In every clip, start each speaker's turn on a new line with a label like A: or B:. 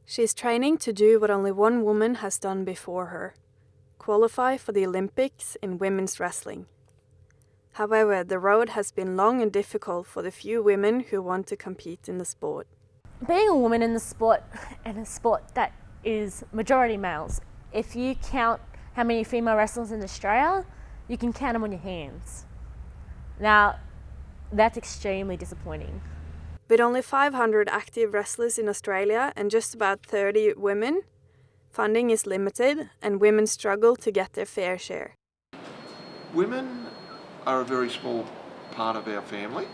A: She's training to do what only one woman has done before her: qualify for the Olympics in women's wrestling. However, the road has been long and difficult for the few women who want to compete in the sport.
B: Being a woman in the sport, and a sport that is majority males, if you count how many female wrestlers in Australia, you can count them on your hands. Now, that's extremely disappointing.
A: With only 500 active wrestlers in Australia and just about 30 women, funding is limited and women struggle to get their fair share.
C: Women are a very small part of our family.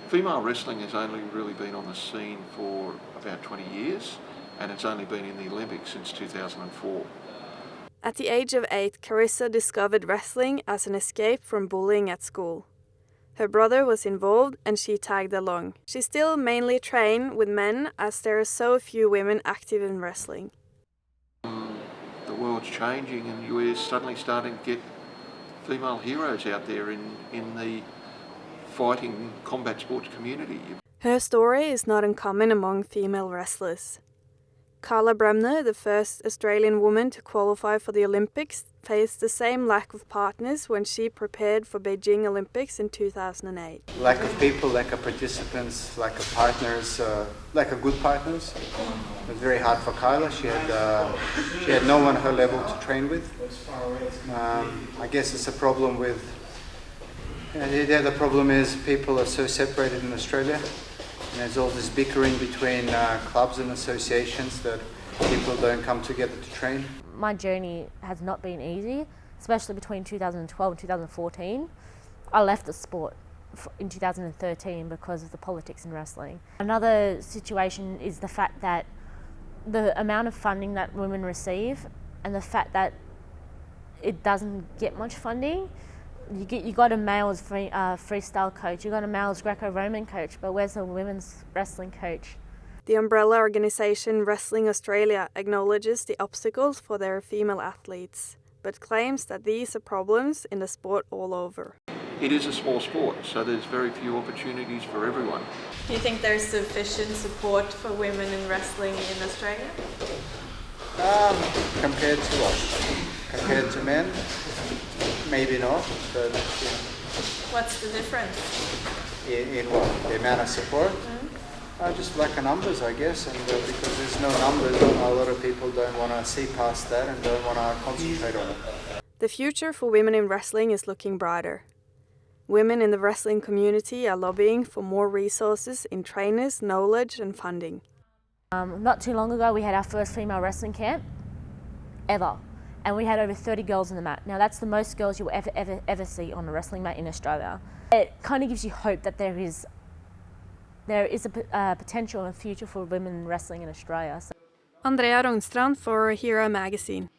C: Female wrestling has only really been on the scene for about 20 years, and it's only been in the Olympics since 2004.
A: At the age of 8, Carissa discovered wrestling as an escape from bullying at school. Her brother was involved and she tagged along. She still mainly trains with men as there are so few women active in wrestling.
C: The world's changing and we're suddenly starting to get female heroes out there in the fighting combat sports community.
A: Her story is not uncommon among female wrestlers. Carla Bremner, the first Australian woman to qualify for the Olympics, faced the same lack of partners when she prepared for Beijing Olympics in 2008.
D: Lack of people, lack of participants, lack of partners, lack of good partners. It was very hard for Carla. She had no one her level to train with. I guess it's a problem with. The other problem is people are so separated in Australia. And there's all this bickering between clubs and associations that people don't come together to train.
B: My journey has not been easy, especially between 2012 and 2014. I left the sport in 2013 because of the politics in wrestling. Another situation is the fact that the amount of funding that women receive and the fact that it doesn't get much funding. You got a male's freestyle coach, you got a male's Greco-Roman coach, but where's the women's wrestling coach?
A: The umbrella organisation Wrestling Australia acknowledges the obstacles for their female athletes, but claims that these are problems in the sport all over.
C: It is a small sport, so there's very few opportunities for everyone.
E: Do you think there's sufficient support for women in wrestling in Australia?
D: Compared to what? Compared to men? Maybe not, but
E: What's the difference?
D: In what? The amount of support? Just lack of numbers, I guess, and because there's no numbers, a lot of people don't want to see past that and don't want to concentrate on it.
A: The future for women in wrestling is looking brighter. Women in the wrestling community are lobbying for more resources in trainers, knowledge and funding.
B: Not too long ago we had our first female wrestling camp ever. And we had over 30 girls on the mat. Now that's the most girls you'll ever see on a wrestling mat in Australia. It kind of gives you hope that there is a potential and a future for women in wrestling in Australia.
A: Andrea Rongstrand for Hera magazine.